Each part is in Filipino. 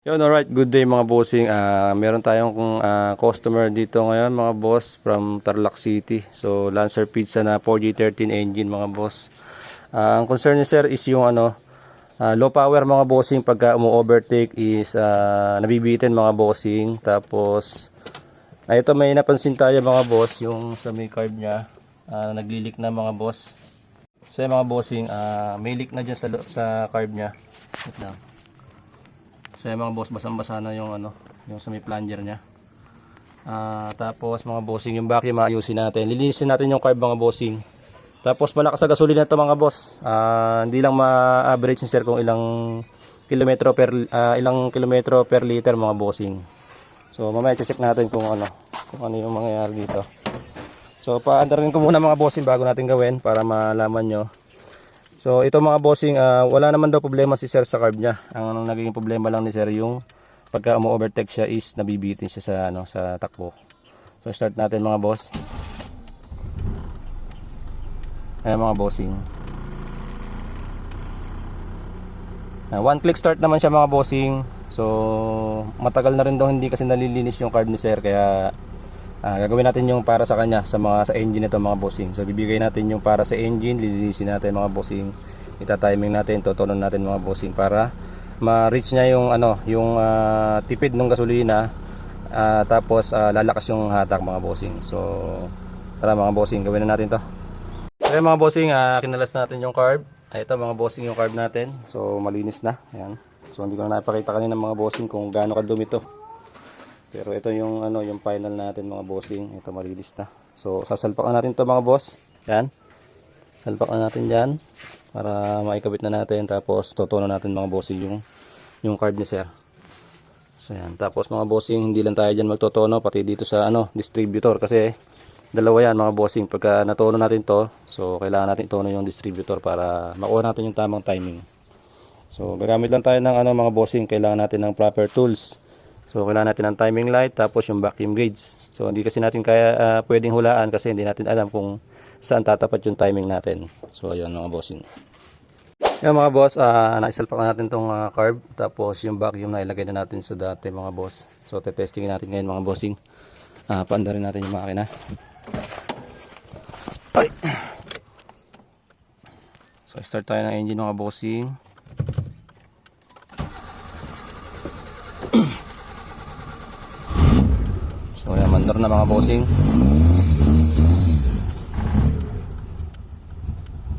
Yun, alright, good day mga bossing. Meron tayong customer dito ngayon mga boss from Tarlac City. So, Lancer Pizza na 4G13 engine mga boss. Ang concern niya sir is yung low power mga bossing pagka umu-overtake is nabibitin mga bossing. Tapos, ito may napansin tayo mga boss, yung sa may carb niya, naglilik na mga boss. So, yung mga bossing, may leak na dyan sa carb niya. Wait lang. So yung mga boss, basang-basa na yung yung sa may plunger niya. Tapos mga bossing, yung vacuum ayusin natin. Lilinisin natin yung carb mga bossing. Tapos malakas sa gasolina ito mga boss. Hindi lang ma-average ni sir kung ilang kilometro per liter mga bossing. So mamaya check natin kung ano yung mangyayari dito. So paandarin ko muna mga bossing bago natin gawin para malaman nyo. So ito mga bossing, wala naman daw problema si sir sa carb niya. Ang nagiging problema lang ni sir yung pagka umu-overtake siya is nabibitin siya sa takbo. So start natin mga boss. Ayan mga bossing. One click start naman siya mga bossing. So matagal na rin daw hindi kasi nalilinis yung carb ni sir, kaya gagawin natin yung para sa kanya sa engine nito mga bossing. So bibigay natin yung para sa engine, lilinisin natin mga bossing. Ita-timing natin, tutunon natin mga bossing para ma-reach niya yung tipid ng gasolina. Tapos lalakas yung hatak mga bossing. So tara mga bossing, gawin na natin to. So mga bossing, kinalas natin yung carb. Ito mga bossing yung carb natin. So malinis na. Ayan. So hindi ko na napakita kanina mga bossing kung gaano kadumi to. Pero ito yung yung final natin mga bossing. Ito malinis na. So sasalpakan natin to mga boss. Yan. Salpakan natin diyan para maikabit na natin, tapos tutunan natin mga bossing yung carb ni sir. So yan. Tapos mga bossing, hindi lang tayo diyan magtotono, pati dito sa distributor, kasi dalawa yan mga bossing. Pagka natuno natin to, so kailangan natin itono yung distributor para makuha natin yung tamang timing. So gagamit lang tayo ng mga bossing, kailangan natin ng proper tools. So kailangan natin ng timing light, tapos yung vacuum gauge. So hindi kasi natin kaya pwedeng hulaan kasi hindi natin alam kung saan tatapat yung timing natin. So ayun mga bossing. Yan mga boss, naisalpak na natin tong carb, tapos yung vacuum na ilagay na natin sa dati mga boss. So tetestingin natin ngayon mga bossing. Paandarin natin yung makina. Ay. So start tayo ng engine mga bossing. So yan, mandar na mga bossing.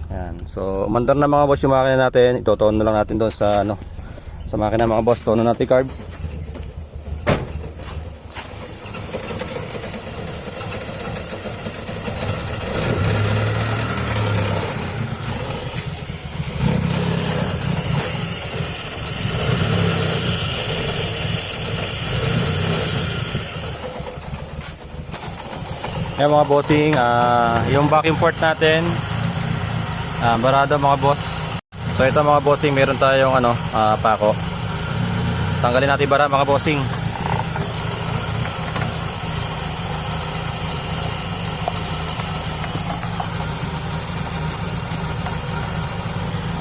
Yan. So mandar na mga boss yung makina natin. Itotoon na lang natin doon sa sa makina mga boss. Tono natin carb. Yan mga bossing, yung vacuum port natin barado mga boss. So ito mga bossing, meron tayong pako. Tanggalin natin bara mga bossing.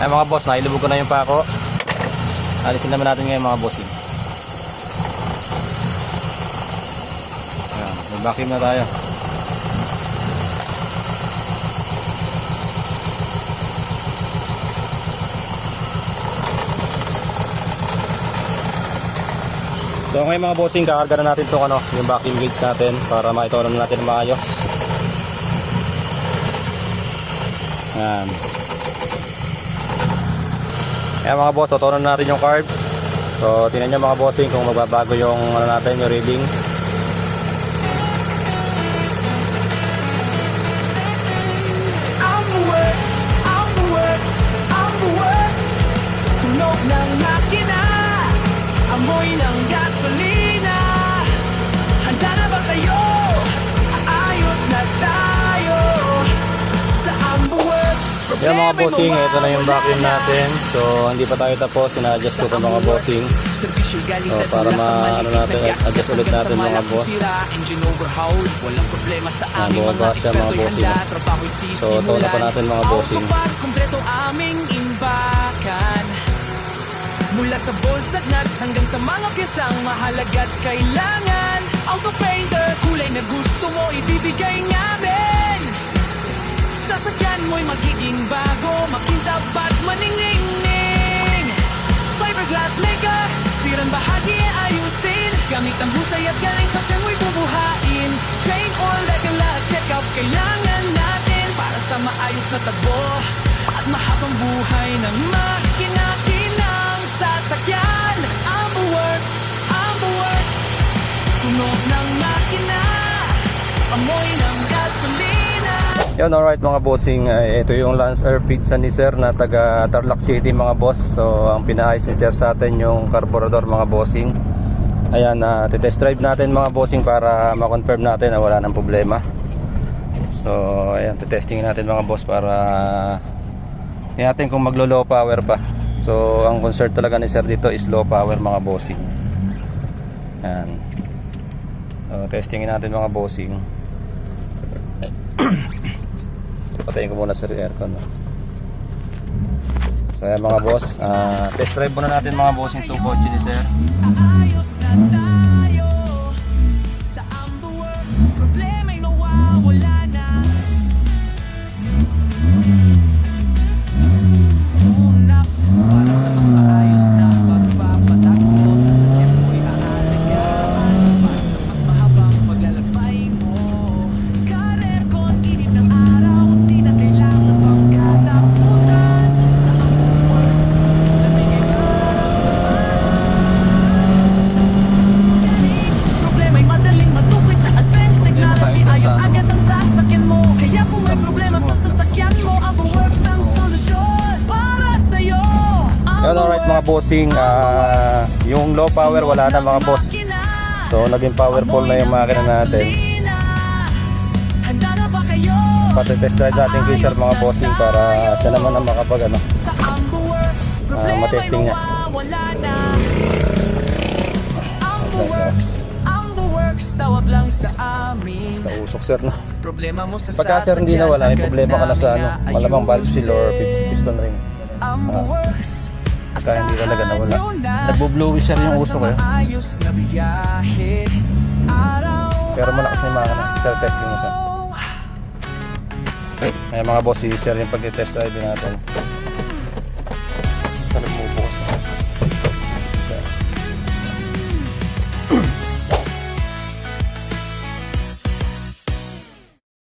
Yan mga boss, nailubog ko na yung pako. Alisin naman natin ngayon mga bossing. Yan, may vacuum na tayo. So ngayon mga bossing, kakarga na natin itong yung vacuum gauge natin para maitono natin ng maayos. Yan. Ayan mga boss, tutunan natin yung carb. So tingnan nyo mga bossing kung magbabago yung natin, yung reading. Tunog ng makina, amoy ng gasolina. Handa na ba kayo? Aayos na tayo sa AmbuWorks. Yan mga bossing, ito na yung vacuum natin. So hindi pa tayo tapos, ina-adjust ko itong mga bossing. So para adjust ulit natin mga boss. Walang problema sa aming mga eksperto handa, trabaho'y sisimulan. So tono pa natin mga bossing. Autoparts, kompleto aming imbakan. Mula sa bolts at nuts hanggang sa mga piyesang mahalaga at kailangan. Auto painter, kulay na gusto mo ibibigay namin. Sasakyan mo'y magiging bago, makintab at maningning. Fiberglass maker, sirang bahagi ayusin. Gamit ang husay at galing saksyan mo'y bubuhain. Chain oil, regala at check-up kailangan natin para sa maayos na tagbo at mahabang buhay ng makina-kinang sasakyan. Ambo Works, tunog ng makina, amoy ng gasolina. Yan, alright mga bossing, ito yung Lancer pizza ni sir na taga Tarlac City mga boss. So ang pinaayos ni sir sa atin yung carburetor mga bossing. Ayan, test drive natin mga bossing para ma-confirm natin na wala nang problema. So ayan, testing natin mga boss para tingnan natin kung maglo-low power pa. So ang concern talaga ni sir dito is low power mga bossing. Ayan. So testingin natin mga bossing. Patayin ko muna sa aircon. So ayan mga boss, test drive muna natin mga bossing itong kotse ni sir. Ayos na tayo sa Ambo Works, problema'y mawawala na. Unap para sa mas maayos na pagpapatakbo, sasakyan mo'y aalagaan para sa mas mahabang paglalakbay mo. Karer kon init ng araw, di na kailangan pang katakutan. Sa Ambo Works, nabigay ka problema'y madaling matukoy sa advanced technology. Ayos agad ang sasakyan mo, kaya kung may problema sa sasakyan mo, Ambo Works ang solusyon para sa'yo. Yan, alright mga bossing, yung low power wala na mga boss. So naging powerful na yung makina natin. Handa na ba kayo? Pati-test drive natin kay sir mga bossing para siya naman ang makapag Sa Ambo Works, problema'y matesting niya. mawawala na. Ambo Works, tawag lang sa amin. Sa usok sir no. Problema mo sa Pagka sir hindi na wala, may agad problema ka na sa namin malamang valve seal or ayusin. piston ring. Ambo Works, Kaya hindi talaga nawala. asahan nyo na Nagbo-blowy sir yung usok eh. maayos na biyahe. Araw, Pero malakas na yung makina. Sir, testing mo sir. Ayan mga boss, si sir yung pag-test drive natin. Sa nagmubo.